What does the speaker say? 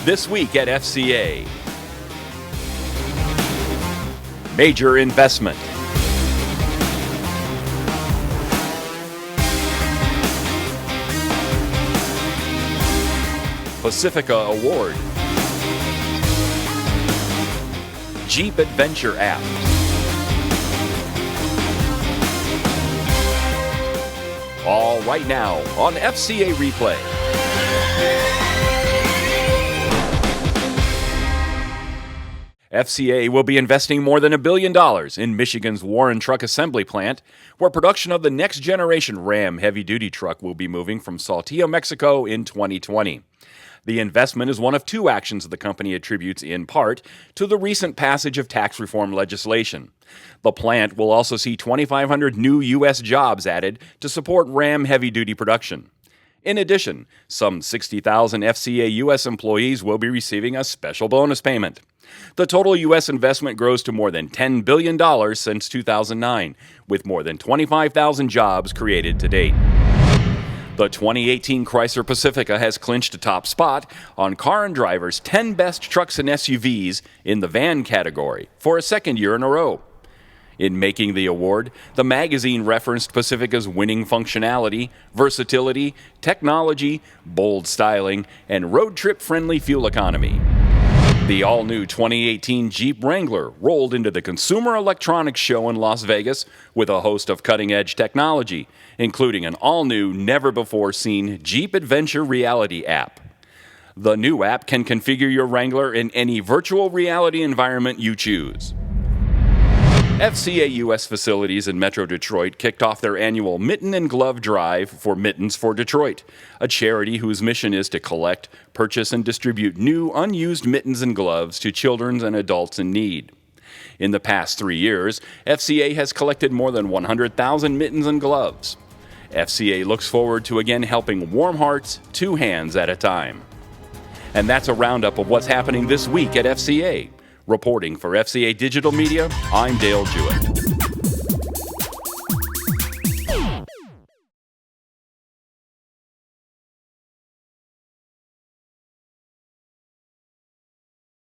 This week at FCA. Major investment. Pacifica Award. Jeep Adventure app. All right now on FCA Replay. FCA will be investing more than $1 billion in Michigan's Warren Truck Assembly Plant, where production of the next-generation Ram heavy-duty truck will be moving from Saltillo, Mexico in 2020. The investment is one of two actions the company attributes in part to the recent passage of tax reform legislation. The plant will also see 2,500 new U.S. jobs added to support Ram heavy-duty production. In addition, some 60,000 FCA US employees will be receiving a special bonus payment. The total U.S. investment grows to more than $10 billion since 2009, with more than 25,000 jobs created to date. The 2018 Chrysler Pacifica has clinched a top spot on Car and Driver's 10 Best Trucks and SUVs in the van category for a second year in a row. In making the award, the magazine referenced Pacifica's winning functionality, versatility, technology, bold styling, and road trip-friendly fuel economy. The all-new 2018 Jeep Wrangler rolled into the Consumer Electronics Show in Las Vegas with a host of cutting-edge technology, including an all-new, never-before-seen Jeep Adventure reality app. The new app can configure your Wrangler in any virtual reality environment you choose. FCA US facilities in Metro Detroit kicked off their annual Mitten and Glove Drive for Mittens for Detroit, a charity whose mission is to collect, purchase, and distribute new, unused mittens and gloves to children and adults in need. In the past 3 years, FCA has collected more than 100,000 mittens and gloves. FCA looks forward to again helping warm hearts 2 hands at a time. And that's a roundup of what's happening this week at FCA. Reporting for FCA Digital Media, I'm Dale Jewett.